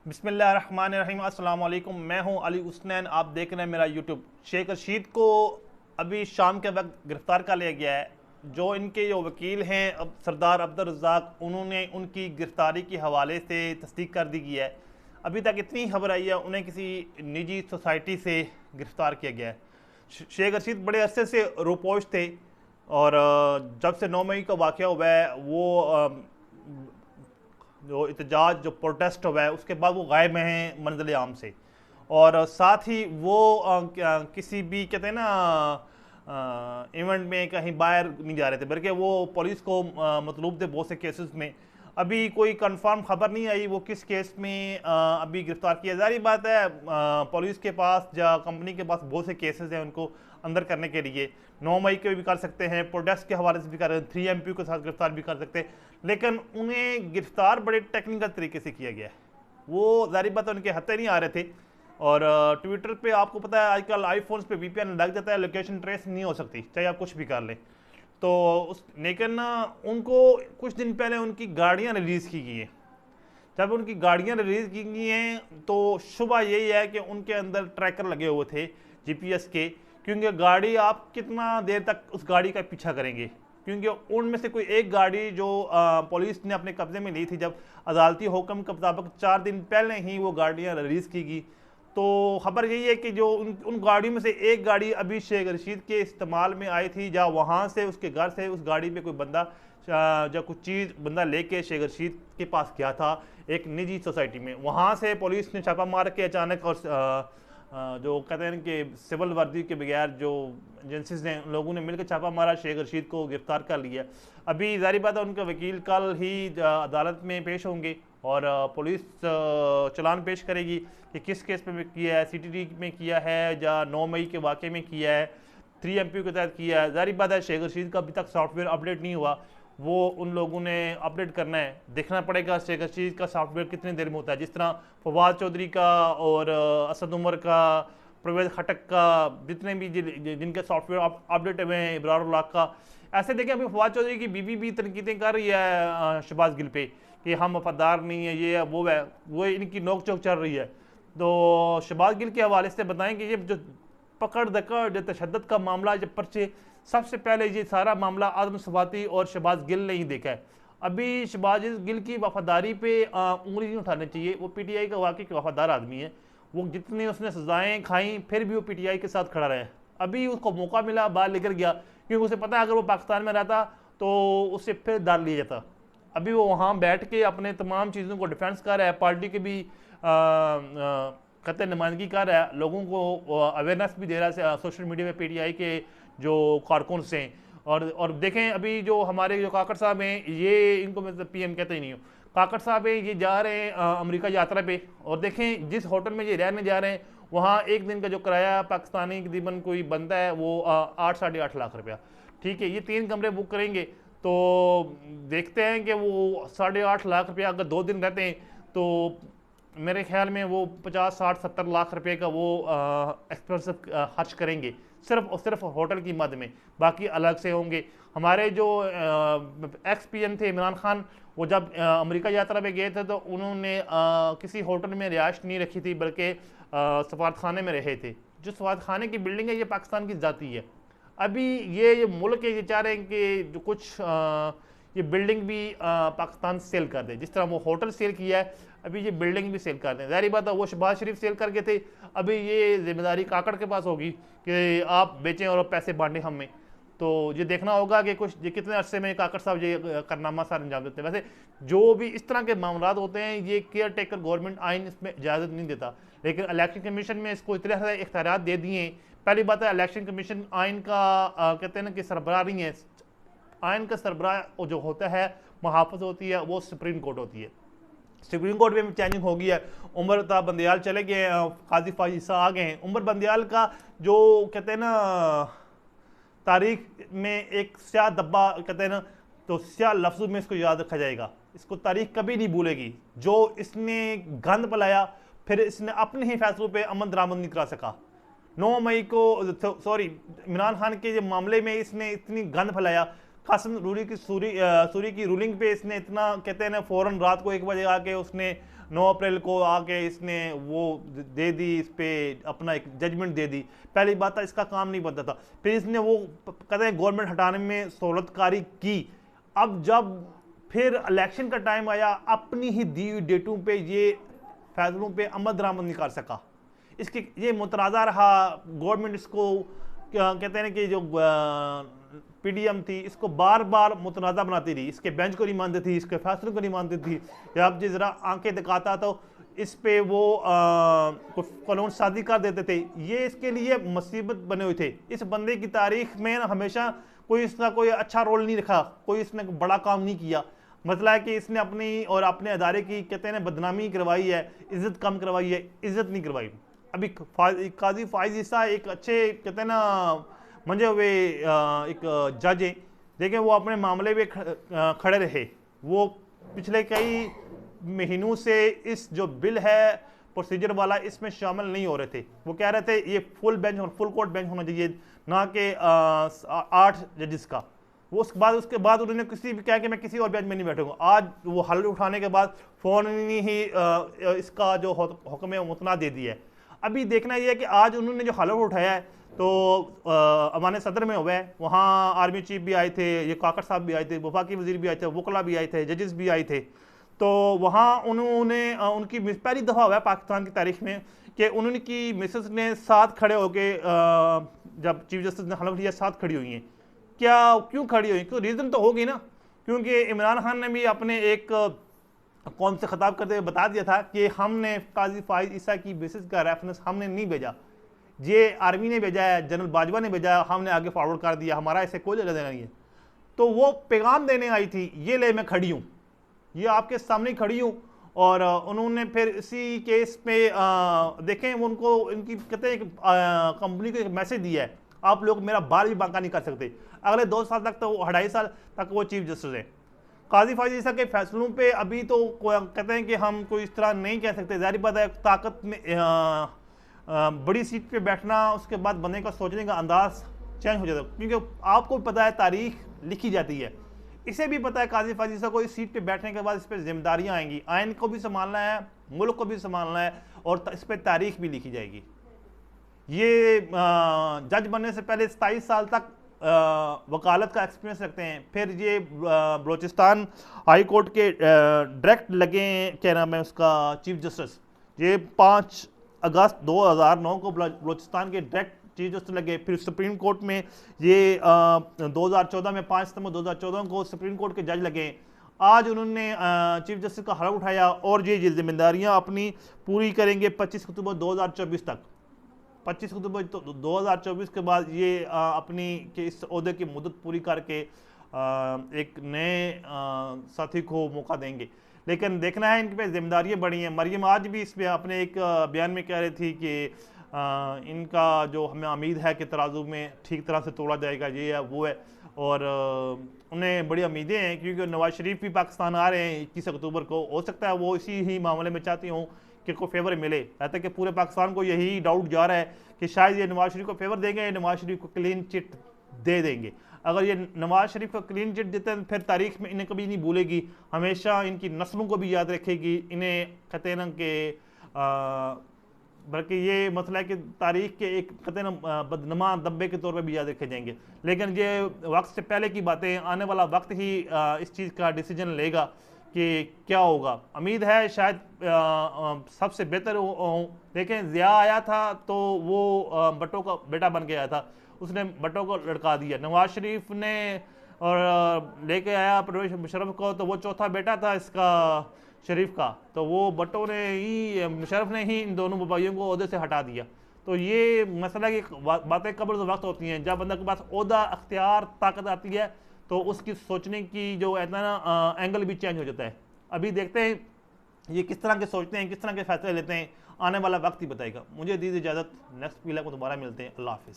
बिस्मिल्लाहिर्रहमानिर्रहीम। अस्सलाम वालेकुम। मैं हूं अली उस्नैन, आप देख रहे हैं मेरा यूट्यूब। शेख रशीद को अभी शाम के वक्त गिरफ्तार कर लिया गया है। जो इनके जो वकील हैं अब सरदार अब्दुल रज़ाक, उन्होंने उनकी गिरफ्तारी के हवाले से तस्दीक कर दी गई है। अभी तक इतनी खबर आई है उन्हें किसी निजी सोसाइटी से गिरफ्तार किया गया है। शेख रशीद बड़े अरसे से रोपोश थे और जब से 9 मई का वाक़या हुआ है वो जो एहतजाज जो प्रोटेस्ट हुआ है उसके बाद वो गायब हैं मंजिल आम से। और साथ ही वो किसी भी कहते हैं ना इवेंट में कहीं बाहर नहीं जा रहे थे, बल्कि वो पुलिस को मतलूब थे बहुत से केसेस में। अभी कोई कंफर्म खबर नहीं आई वो किस केस में अभी गिरफ्तार किया। जारी बात है पुलिस के पास या कंपनी के पास बहुत से केसेस हैं उनको अंदर करने के लिए। 9 मई के भी कर सकते हैं, प्रोटेस्ट के हवाले से भी कर सकते हैं, 3 MP के साथ गिरफ्तार भी कर सकते हैं, लेकिन उन्हें गिरफ्तार बड़े टेक्निकल तरीके से किया गया है। वो जारी बात है उनके हत्थे नहीं आ रहे थे। और ट्विटर पे आपको पता है आजकल आईफोन्स पे VPN लग जाता है, लोकेशन ट्रेस नहीं हो सकती चाहे आप कुछ भी कर लें। तो उस लेकिन उनको कुछ दिन पहले उनकी गाड़ियाँ रिलीज़ की गई हैं। जब उनकी गाड़ियाँ रिलीज़ की गई हैं तो शुबा यही है कि उनके अंदर ट्रैकर लगे हुए थे GPS के, क्योंकि गाड़ी आप कितना देर तक उस गाड़ी का पीछा करेंगे, क्योंकि उनमें से कोई एक गाड़ी जो पुलिस ने अपने कब्जे में ली थी, जब अदालती हुक्म के मुताबिक 4 दिन पहले ही वो गाड़ियाँ रिलीज़ की गई। तो खबर यही है कि जो उन गाड़ियों में से एक गाड़ी अभी शेख रशीद के इस्तेमाल में आई थी, जहाँ वहाँ से उसके घर से उस गाड़ी में कोई बंदा जो कुछ चीज़ बंदा लेके शेख रशीद के पास गया था एक निजी सोसाइटी में। वहाँ से पुलिस ने छापा मार के अचानक और जो कहते हैं कि सिविल वर्दी के बगैर जो एजेंसीज ने लोगों ने मिलकर छापा मारा, शेख रशीद को गिरफ्तार कर लिया। अभी जारी बात है उनके वकील कल ही अदालत में पेश होंगे और पुलिस चलान पेश करेगी कि किस केस पे किया है, CTD में किया है या 9 मई के वाक़े में किया है, 3 MP के तहत किया है। जारी बात है शेख रशीद का अभी तक सॉफ्टवेयर अपडेट नहीं हुआ, वो उन लोगों ने अपडेट करना है। देखना पड़ेगा शेख रशीद का सॉफ्टवेयर कितने देर में होता है। जिस तरह फवाद चौधरी का और असद उमर का, परवेज खटक का, जितने भी जिनके सॉफ्टवेयर अपडेट हुए हैं, इब्रार का। ऐसे देखें अभी फवाद चौधरी की बीवी भी तनकीदें कर रही है शहबाज गिल पे कि हम वफादार नहीं है, ये है वो है, वो इनकी नोक चोक चल रही है। तो शहबाज गिल के हवाले से बताएं कि ये जो पकड़ दकड़ जो तशद्दुद का मामला, जब पर्चे सबसे पहले ये सारा मामला आदम सवाती और शहबाज गिल ने ही देखा है। अभी शहबाज गिल की वफादारी पे उंगली नहीं उठानी चाहिए। वो PTI का वाकई वफादार आदमी है। वो जितनी उसने सजाएं खाई फिर भी वो PTI के साथ खड़ा रहा। अभी उसको मौका मिला, बाहर निकल गया, क्योंकि उसे पता है अगर वो पाकिस्तान में रहता तो उससे फिर डाल लिया जाता। अभी वो वहाँ बैठ के अपने तमाम चीज़ों को डिफेंस कर रहा है, पार्टी के भी कहते नुमाइंदगी कर रहा है, लोगों को अवेयरनेस भी दे रहा है सोशल मीडिया पे PTI के जो कारकुन से। और देखें अभी जो हमारे जो काकड़ साहब हैं, ये इनको मैं PM कहते ही नहीं हूँ, काकड़ साहब हैं, ये जा रहे हैं अमेरिका यात्रा पे। और देखें जिस होटल में ये रहने जा रहे हैं वहाँ एक दिन का जो किराया पाकिस्तानी तकरीबन कोई बनता है वो 8 साढ़े 8 लाख रुपया। ठीक है, ये 3 कमरे बुक करेंगे तो देखते हैं कि वो 8.5 लाख रुपया अगर 2 दिन रहते हैं तो मेरे ख्याल में वो 50 60 70 लाख रुपए का वो एक्सपेंसिव खर्च करेंगे सिर्फ और सिर्फ होटल की मद में, बाकी अलग से होंगे। हमारे जो ex-PM थे इमरान खान, वो जब अमेरिका यात्रा पे गए थे तो उन्होंने किसी होटल में रिहाइश नहीं रखी थी, बल्कि सफारत खाने में रहे थे। जो सफारत खाने की बिल्डिंग है ये पाकिस्तान की ज़ाती है। अभी ये मुल्क ये चाह रहे हैं कि जो कुछ ये बिल्डिंग भी पाकिस्तान सेल कर दे, जिस तरह वो होटल सेल किया है अभी ये बिल्डिंग भी सेल कर दें। ज़ाहिर बात है वो शहबाज शरीफ सेल करके थे, अभी ये जिम्मेदारी काकड़ के पास होगी कि आप बेचें और पैसे बांटें हमें। तो ये देखना होगा कि कुछ ये कितने अरसे में काकड़ साहब ये करनामा सार अंजाम देते हैं। वैसे जो भी इस तरह के मामला होते हैं ये केयर टेकर गवर्नमेंट आइन इसमें इजाज़त नहीं देता, लेकिन इलेक्शन कमीशन में इसको इतने सारे इख्तियार दे दिए। पहली बात है इलेक्शन कमीशन आइन का कहते हैं ना कि सरबराह नहीं है। आइन का सरबराह जो होता है, मुहाफ़िज़ होती है, वो सुप्रीम कोर्ट होती है। सुप्रीम कोर्ट में चेंजिंग हो गई है। उमर ता बंदयाल चले गए, काजी फाजिसा आ गए हैं। उमर बंदयाल का जो कहते हैं ना तारीख में एक स्याह धब्बा कहते हैं ना, तो स्याह लफ्ज़ों में इसको याद रखा जाएगा। इसको तारीख कभी नहीं भूलेगी। जो इसने गंद फैलाया फिर इसने अपने ही फैसलों पे अमन दरामद नहीं करा सका। 9 मई को सॉरी इमरान खान के मामले में इसने इतनी गंद फैलाया। कासिम सूरी की रूलिंग पे इसने इतना कहते हैं ना फ़ौरन रात को 1 बजे आके उसने 9 अप्रैल को आके इसने वो दे दी, इस पे अपना एक जजमेंट दे दी। पहली बात था इसका काम नहीं बनता था, फिर इसने वो कहते हैं गवर्नमेंट हटाने में सहूलतकारी की। अब जब फिर इलेक्शन का टाइम आया, अपनी ही दी हुई डेटों पे ये फैसलों पे अमल दरामद नहीं कर सका। इसके ये मुतराज़ा रहा, गवर्नमेंट इसको कहते हैं कि जो पीडीएम थी इसको बार बार मुतनाज़ा बनाती रही, इसके बेंच को नहीं मानती थी, इसके फैसलों को नहीं मानती थी। जब जिस ज़रा आंखें दिखाता तो इस पे वो कानून साजी कर देते थे। ये इसके लिए मुसीबत बने हुए थे। इस बंदे की तारीख में हमेशा कोई इसका कोई अच्छा रोल नहीं रखा, कोई इसने बड़ा काम नहीं किया। मसला है कि इसने अपनी और अपने अदारे की कहते हैं बदनामी करवाई है, इज़्ज़त कम करवाई है, इज़्ज़त नहीं करवाई। अभी काजी फाइज ईसा एक अच्छे कहते हैं ना मंजे हुए एक जज हैं, देखें वो अपने मामले में खड़े रहे। वो पिछले कई महीनों से इस जो बिल है प्रोसीजर वाला इसमें शामिल नहीं हो रहे थे। वो कह रहे थे ये फुल कोर्ट बेंच होना चाहिए, ना कि 8 जजेस का। वो उसके बाद उन्होंने किसी भी कहा कि मैं किसी और बेंच में नहीं बैठूंगा। आज वो हल उठाने के बाद फ़ौरन ही इसका जो हुक्म है मुतना दे दिया है। अभी देखना यह है कि आज उन्होंने जो हलफ उठाया है तो अमान सदर में हुआ है, वहाँ आर्मी चीफ भी आए थे, ये काकर साहब भी आए थे, वफाकी वजीर भी आए थे, वकला भी आए थे, जजेस भी आए थे। तो वहाँ उन्होंने उनकी पहली दफ़ा हुआ है पाकिस्तान की तारीख में कि उन्होंने की मिसेस ने साथ खड़े होके जब चीफ जस्टिस ने हलफ लिया साथ खड़ी हुई हैं। क्यों खड़ी हुई? क्यों रीज़न तो होगी ना, क्योंकि इमरान खान ने भी अपने एक कौम से खिताब करते हुए बता दिया था कि हमने काजी फाइज ईसा की बेसिस का रेफरेंस हमने नहीं भेजा, ये आर्मी ने भेजा है, जनरल बाजवा ने भेजा है, हमने आगे फॉरवर्ड कर दिया, हमारा ऐसे कोई लेना देना नहीं है। तो वो पैगाम देने आई थी, ये ले मैं खड़ी हूँ, ये आपके सामने खड़ी हूँ। और उन्होंने फिर इसी केस पे देखें उनको इनकी कहते हैं कंपनी को एक मैसेज दिया है, आप लोग मेरा बाल भी बांका नहीं कर सकते। अगले 2 साल तक तो 2.5 साल तक वो चीफ जस्टिस है। काजी फाइज ईसा के फैसलों पे अभी तो कहते हैं कि हम कोई इस तरह नहीं कह सकते। ज़ाहिर बात है ताकत में बड़ी सीट पे बैठना, उसके बाद बंदे का सोचने का अंदाज चेंज हो जाता है, क्योंकि आपको पता है तारीख लिखी जाती है। इसे भी पता है काजी फाइज ईसा को इस सीट पे बैठने के बाद इस पर जिम्मेदारियाँ आएंगी, आइन को भी संभालना है, मुल्क को भी संभालना है, और इस पर तारीख भी लिखी जाएगी। ये जज बनने से पहले 27 साल तक वकालत का एक्सपीरियंस रखते हैं। फिर ये बलूचिस्तान हाई कोर्ट के डायरेक्ट लगे, क्या नाम है उसका, चीफ जस्टिस। ये 5 अगस्त 2009 को बलूचिस्तान के डायरेक्ट चीफ जस्टिस लगे। फिर सुप्रीम कोर्ट में ये 2014 में 5 सितंबर 2014 को सुप्रीम कोर्ट के जज लगे। आज उन्होंने चीफ जस्टिस का हलफ उठाया और ये जिम्मेदारियां अपनी पूरी करेंगे 25 अक्टूबर 2024 तक। 25 अक्टूबर 2024 के बाद ये अपनी के इस ओहदे की मुद्दत पूरी करके एक नए साथी को मौका देंगे। लेकिन देखना है इनके पे जिम्मेदारियाँ बड़ी हैं। मरियम आज भी इस पे अपने एक बयान में कह रही थी कि इनका जो हमें उम्मीद है कि तराजू में ठीक तरह से तोड़ा जाएगा, ये है वो है, और उन्हें बड़ी उम्मीदें हैं क्योंकि नवाज शरीफ भी पाकिस्तान आ रहे हैं 21 अक्टूबर को। हो सकता है वो इसी ही मामले में चाहती हूँ कि कोई फेवर मिले। कहते हैं कि पूरे पाकिस्तान को यही डाउट जा रहा है कि शायद ये नवाज शरीफ को फेवर देंगे या नवाज शरीफ को क्लीन चिट दे देंगे। अगर ये नवाज शरीफ को क्लीन चिट देते हैं फिर तारीख में इन्हें कभी नहीं भूलेगी, हमेशा इनकी नस्लों को भी याद रखेगी। इन्हें कहते हैं ना कि बल्कि ये मसला है कि तारीख के एक कहते हैं ना बदनमा दब्बे के तौर पे भी याद रखे जाएंगे। लेकिन ये वक्त से पहले की बातें, आने वाला वक्त ही इस चीज़ का डिसीजन लेगा कि क्या होगा। उम्मीद है शायद सबसे बेहतर हो। देखें ज़िया आया था तो वो भट्टो का बेटा बन के आया था, उसने भट्टो को लड़का दिया। नवाज शरीफ ने और लेके आया परवेज मुशर्रफ को, तो वो चौथा बेटा था इसका शरीफ का, तो वो भट्टो ने ही, मुशर्रफ ने ही इन दोनों भाइयों को ओहदे से हटा दिया। तो ये मसला की बातें कब्र वक्त होती हैं। जब बंदा के पास ओहदा, अख्तियार, ताकत आती है तो उसकी सोचने की जो है ना एंगल भी चेंज हो जाता है। अभी देखते हैं ये किस तरह के सोचते हैं, किस तरह के फैसले लेते हैं, आने वाला वक्त ही बताएगा। मुझे दीजिए इजाज़त, नेक्स्ट पीला को दोबारा मिलते हैं। अल्लाह हाफिज़।